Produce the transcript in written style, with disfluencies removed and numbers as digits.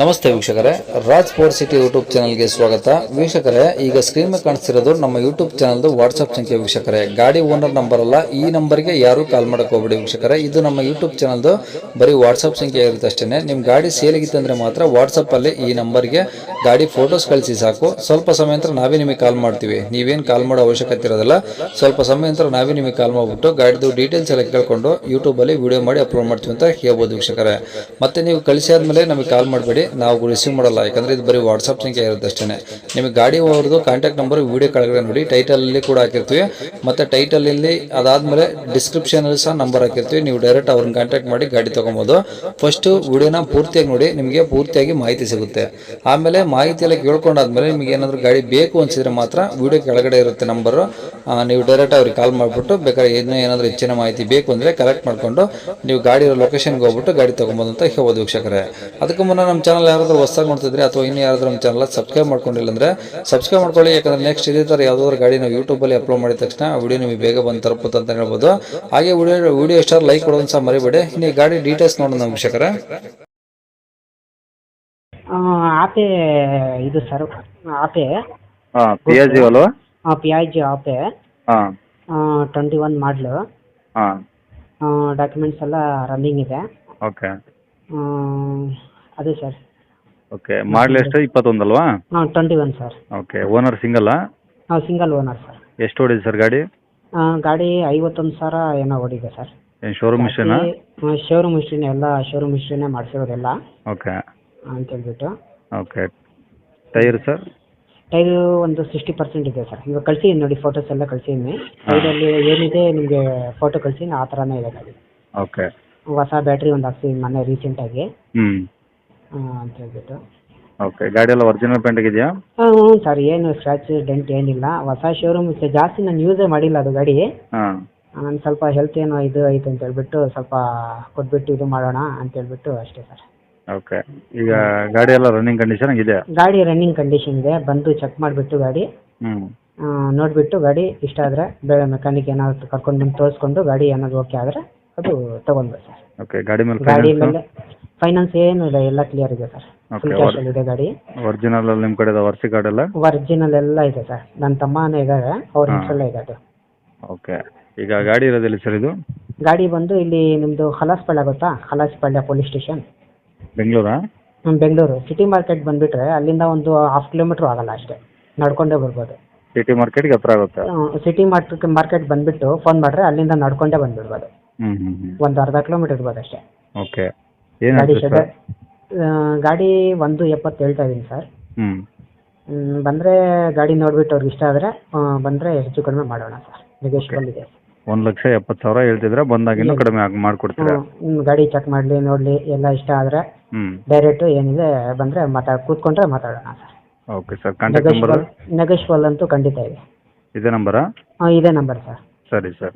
ನಮಸ್ತೆ ವೀಕ್ಷಕರೇ, Raj sports city YouTube ಚಾನಲ್ಗೆ ಸ್ವಾಗತ. ವೀಕ್ಷಕರೇ, ಈಗ ಸ್ಕ್ರೀನ್ ಮೇಲೆ ಕಾಣಿಸ್ತಿರೋದು ನಮ್ಮ ಯೂಟ್ಯೂಬ್ ಚಾನಲ್ದು ವಾಟ್ಸಪ್ ಸಂಖ್ಯೆ. ವೀಕ್ಷಕರೇ, ಗಾಡಿ ಓನರ್ ನಂಬರ್ ಅಲ್ಲ, ಈ ನಂಬರ್ಗೆ ಯಾರು ಕಾಲ್ ಮಾಡಕ್ಕೆ ಹೋಗ್ಬೇಡಿ ವೀಕ್ಷಕರೇ. ಇದು ನಮ್ಮ ಯೂಟ್ಯೂಬ್ ಚಾನಲ್ದು ಬರೀ ವಾಟ್ಸಪ್ ಸಂಖ್ಯೆ ಇರುತ್ತೆ ಅಷ್ಟೇ. ನಿಮ್ಮ ಗಾಡಿ ಸೇಲಿಗಿತ್ತಂದ್ರೆ ಮಾತ್ರ ವಾಟ್ಸಪ್ಪಲ್ಲಿ ಈ ನಂಬರ್ಗೆ ಗಾಡಿ ಫೋಟೋಸ್ ಕಳಿಸಿ ಸಾಕು. ಸ್ವಲ್ಪ ಸಮಯ ನಂತರ ನಾವೇ ನಿಮಗೆ ಕಾಲ್ ಮಾಡ್ತೀವಿ. ನೀವೇನು ಕಾಲ್ ಮಾಡೋ ಅವಶ್ಯಕತೆ ಇರೋದಿಲ್ಲ. ಸ್ವಲ್ಪ ಸಮಯ ನಂತರ ನಾವೇ ನಿಮಗೆ ಕಾಲ್ ಮಾಡಿಬಿಟ್ಟು ಗಾಡಿದು ಡೀಟೇಲ್ಸ್ ಎಲ್ಲ ಕೇಳ್ಕೊಂಡು ಯೂಟ್ಯೂಬಲ್ಲಿ ವಿಡಿಯೋ ಮಾಡಿ ಅಪ್ಲೋಡ್ ಮಾಡ್ತೀವಿ ಅಂತ ಹೇಳ್ಬೋದು ವೀಕ್ಷಕರೇ. ಮತ್ತೆ ನೀವು ಕಳಿಸಿ ಆದಮೇಲೆ ನಮಗೆ ಕಾಲ್ ಮಾಡಬೇಡಿ, ನಾವು ರಿಸೀವ್ ಮಾಡಲ್ಲ. ಯಾಕಂದ್ರೆ ಇದು ಬರೀ ವಾಟ್ಸಪ್ ಸಂಖ್ಯೆ ಇರುತ್ತೆ ಅಷ್ಟೇ. ನಿಮಗೆ ಗಾಡಿ ಅವ್ರದ್ದು ಕಾಂಟ್ಯಾಕ್ಟ್ ನಂಬರ್ ವಿಡಿಯೋ ಕೆಳಗಡೆ ನೋಡಿ, ಟೈಟಲ್ ಅಲ್ಲಿ ಕೂಡ ಹಾಕಿರ್ತೀವಿ. ಮತ್ತೆ ಟೈಟಲ್ ಇಲ್ಲಿ ಅದಾದ್ಮೇಲೆ ಡಿಸ್ಕ್ರಿಪ್ಷನ್ ಅಲ್ಲಿ ಸಹ ನಂಬರ್ ಹಾಕಿರ್ತೀವಿ. ನೀವು ಡೈರೆಕ್ಟ್ ಅವ್ರನ್ನ ಕಾಂಟ್ಯಾಕ್ಟ್ ಮಾಡಿ ಗಾಡಿ ತಗೊಬೋದು. ಫಸ್ಟ್ ವಿಡಿಯೋನ ಪೂರ್ತಿಯಾಗಿ ನೋಡಿ, ನಿಮಗೆ ಪೂರ್ತಿಯಾಗಿ ಮಾಹಿತಿ ಸಿಗುತ್ತೆ. ಆಮೇಲೆ ಮಾಹಿತಿ ಎಲ್ಲ ಕೇಳ್ಕೊಂಡಾದ್ಮೇಲೆ ನಿಮಗೆ ಏನಾದರೂ ಗಾಡಿ ಬೇಕು ಅನ್ಸಿದ್ರೆ ಮಾತ್ರ ವಿಡಿಯೋ ಕೆಳಗಡೆ ಇರುತ್ತೆ ನಂಬರ್, ನೀವು ಡೈರೆಕ್ಟ್ ಅವ್ರಿಗೆ ಕಾಲ್ ಮಾಡಿಬಿಟ್ಟು ಬೇಕಾದ್ರೆ ಏನಾದರೂ ಹೆಚ್ಚಿನ ಮಾಹಿತಿ ಬೇಕು ಅಂದ್ರೆ ಕಲೆಕ್ಟ್ ಮಾಡ್ಕೊಂಡು ನೀವು ಗಾಡಿ ಲೊಕೇಶನ್ಗೆ ಹೋಗ್ಬಿಟ್ಟು ಗಾಡಿ ತಗೊಬೋದು ಅಂತ ಹೇಳ್ಬೋದು ವೀಕ್ಷಕರೇ. ಅದಕ್ಕೂ ಮುನ್ನ ನಮ್ಮ ಚಾನಲ್ ಯಾರಾದರೂ ಹೊಸದಾಗಿ ನೋಡ್ತಿದ್ರೆ ಅಥವಾ ಇನ್ನು ಯಾರಾದರೂ ನಮ್ಮ ಚಾನಲ್ ಸಬ್ಸ್ಕ್ರೈಬ್ ಮಾಡ್ಕೊಂಡಿಲ್ಲ ಅಂದ್ರೆ ಸಬ್ಸ್ಕ್ರೈಬ್ ಮಾಡ್ಕೊಳ್ಳಿ. ಯಾಕಂದ್ರೆ ನೆಕ್ಸ್ಟ್ ಇದೇ ಥರ ಯಾವುದಾದ್ರು ಗಾಡಿ ನಾವು ಯೂಟ್ಯೂಬಲ್ಲಿ ಅಪ್ಲೋಡ್ ಮಾಡಿದ ತಕ್ಷಣ ವಿಡಿಯೋ ನಿಮಗೆ ಬೇಗ ಬಂದು ತಲುಪುತ್ತೆ ಅಂತ ಹೇಳ್ಬೋದು. ಹಾಗೆ ವಿಡಿಯೋ ಎಷ್ಟಾದ್ರು ಲೈಕ್ ಕೊಡೋದು ಸಹ ಮರಿಬೇಡಿ. ಇನ್ನು ಗಾಡಿ ಡೀಟೇಲ್ಸ್ ನೋಡೋಣ ವೀಕ್ಷಕರೇ. ಆಪೆ ಇದು ಸರ್, ಆಪೆ ಪಿಯಾಜಿ ಅಲ್ವಾ? ಪಿಯಾಜಿ ಆಪೆ ಹಾಂ 21 ಮಾಡಲು. ಹಾಂ ಡಾಕ್ಯುಮೆಂಟ್ಸ್ ಎಲ್ಲ ರನ್ನಿಂಗ್ ಇದೆ. ಓಕೆ ಅದೇ ಸರ್. ಓಕೆ, ಮಾಡಲ್ ಎಷ್ಟು? 21 ಅಲ್ವಾ? 21 ಸರ್. ಓಕೆ, ಓನರ್ ಸಿಂಗಲ್ಲಾ? Single owner sir. ಎಷ್ಟು ಓಡಿದೆ ಸರ್ ಗಾಡಿ? ಗಾಡಿ 51,000 ಏನೋ ಓಡಿದೆ ಸರ್. ಏನು ಶೋರೂಮ್ ಮಿಷನಾ? ಶೋರೂಮ್ ಹಿಸ್ಟ್ರಿನೇ, ಎಲ್ಲ ಶೋರೂಮ್ ಹಿಸ್ಟ್ರಿನೇ ಮಾಡಿಸಿರೋದೆಲ್ಲ ಓಕೆ ಅಂತ ಹೇಳ್ಬಿಟ್ಟು. Okay, tyre sir? ಟೈರು ಒಂದು 60% ಇದೆ ಸರ್. ಇವಾಗ ಕಳ್ಸಿದ್ದೀನಿ ನೋಡಿ, ಫೋಟೋಸ್ ಎಲ್ಲ ಕಳ್ಸಿದ್ದೀನಿ. ಸೈಡಲ್ಲಿ ಏನಿದೆ ನಿಮಗೆ ಫೋಟೋ ಕಳ್ಸಿದ್ದೀನಿ, ಆ ಥರನೇ ಇದೆ ಗಾಡಿ. ಓಕೆ, ಹೊಸ ಬ್ಯಾಟ್ರಿ ಒಂದು ಹಾಕ್ಸಿದ್ದೀನಿ ಮೊನ್ನೆ ರೀಸೆಂಟಾಗಿ ಹ್ಞೂ ಅಂತ ಹೇಳ್ಬಿಟ್ಟು. ಓಕೆ, ಗಾಡಿ ಎಲ್ಲ ಒರಿಜಿನಲ್ ಪೇಂಟ್ ಆಗಿದೆಯಾ? ಹ್ಞೂ ಸರ್, ಏನು ಸ್ಕ್ರ್ಯಾಚ್ ಡೆಂಟ್ ಏನಿಲ್ಲ. ಹೊಸ ಶೋರೂಮ್ ಜಾಸ್ತಿ ನಾನು ಯೂಸೇ ಮಾಡಿಲ್ಲ ಅದು ಗಾಡಿ. ಹಾಂ, ನಾನು ಸ್ವಲ್ಪ ಹೆಲ್ತ್ ಏನೋ ಇದು ಐತೆ ಅಂತ ಹೇಳ್ಬಿಟ್ಟು ಸ್ವಲ್ಪ ಕೊಟ್ಬಿಟ್ಟು ಇದು ಮಾಡೋಣ ಅಂತ ಹೇಳ್ಬಿಟ್ಟು ಅಷ್ಟೇ ಸರ್. ಓಕೆ, ಈಗ ಗಾಡಿ ಎಲ್ಲ ರನ್ನಿಂಗ್ ಕಂಡೀಷನ್ ಆಗಿದೆ? ಗಾಡಿ ರನ್ನಿಂಗ್ ಕಂಡೀಷನ್ ಇದೆ. ಬಂದು ಚೆಕ್ ಮಾಡಿಬಿಟ್ಟು ಗಾಡಿ ನೋಡಿಬಿಟ್ಟು ಗಾಡಿ ಇಷ್ಟ ಆದರೆ ಬೇರೆ ಮೆಕ್ಯಾನಿಕ್ ಏನಾದ್ರು ಕರ್ಕೊಂಡು ಬಂದು ತೋರಿಸ್ಕೊಂಡು ಗಾಡಿ ಏನಾದ್ರು ಓಕೆ ಆದರೆ ಅದು ತೊಗೊಂಡ್ಬೋದು ಸರ್. ಓಕೆ, ಗಾಡಿ ಮೇಲೆ ಫೈನಾನ್ಸ್ ಏನು ಇಲ್ಲ, ಎಲ್ಲ ಕ್ಲಿಯರ್ ಇದೆ ಸರ್. ಫುಲ್ ಕ್ಯಾಶಲ್ಲಿ ಇದೆ ಗಾಡಿ. ಒರಿಜಿನಲ್ ನಿಮ್ಮ ಕಡೆ ವರ್ಷ ಗಾಡಿ ಎಲ್ಲ? ಒರಿಜಿನಲ್ ಎಲ್ಲ ಇದೆ ಸರ್. ನನ್ನ ತಮ್ಮನೇ ಇದ್ದಾರೆ, ಅವ್ರ ಹೆಸರಲ್ಲೇ ಇದೆ ಅದು. ಓಕೆ, ಈಗ ಗಾಡಿ ಇರೋದಿಲ್ಲ ಸರ್ ಇದು? ಗಾಡಿ ಬಂದು ಇಲ್ಲಿ ನಿಮ್ಮದು ಹಲಾಸ್ಪಳ್ಳ ಗೊತ್ತಾ? ಹಲಾಸ್ಪಳ್ಳ ಪೊಲೀಸ್ ಸ್ಟೇಷನ್, ಬೆಂಗಳೂರಾ? ಬೆಂಗಳೂರು ಸಿಟಿ ಮಾರ್ಕೆಟ್ ಬಂದುಬಿಟ್ರೆ ಅಲ್ಲಿಂದ ಒಂದು 1/2 ಕಿಲೋಮೀಟ್ರ್ ಆಗಲ್ಲ ಅಷ್ಟೇ, ನಡ್ಕೊಂಡೇ ಬರ್ಬೋದು. ಸಿಟಿ ಮಾರ್ಕೆಟ್ಗೆ ಹತ್ರ ಆಗುತ್ತೆ? ಸಿಟಿ ಮಾರ್ಕೆಟ್ ಬಂದುಬಿಟ್ಟು ಫೋನ್ ಮಾಡಿದ್ರೆ ಅಲ್ಲಿಂದ ನಡ್ಕೊಂಡೇ ಬಂದುಬಿಡ್ಬೋದು. ಒಂದು 1/2 ಕಿಲೋಮೀಟ್ರ್ ಇರ್ಬೋದು ಅಷ್ಟೇ. ಓಕೆ, ಗಾಡಿ ಗಾಡಿ 170 ಹೇಳ್ತಾ ಇದ್ದೀನಿ ಸರ್. ಬಂದರೆ ಗಾಡಿ ನೋಡಿಬಿಟ್ಟು ಅವ್ರಿಗೆ ಇಷ್ಟ ಆದರೆ ಬಂದರೆ ಹೆಚ್ಚು ಕಡಿಮೆ ಮಾಡೋಣ ಸರ್, ನೆಗೋಷಿಯಬಲ್ ಇದೆ. 1,70,000 ಹೇಳ್ತಿದ್ರೆ ಬಂದಾಗ ಇನ್ನೂ ಕಡಿಮೆ ಮಾಡಿಕೊಡ್ತೀರಾ? ಗಾಡಿ ಚೆಕ್ ಮಾಡಲಿ, ನೋಡಲಿ, ಎಲ್ಲ ಇಷ್ಟ ಆದರೆ ಡೈರೆಕ್ಟು ಏನಿದೆ ಬಂದರೆ ಕೂತ್ಕೊಂಡ್ರೆ ಮಾತಾಡೋಣ sir. Okay sir, contact number? Negotiable ಅಂತೂ ಖಂಡಿತ ಇದೆ. ಇದೇ ನಂಬರಾ? ಇದೇ ನಂಬರ್ ಸರ್. ಸರಿ ಸರ್.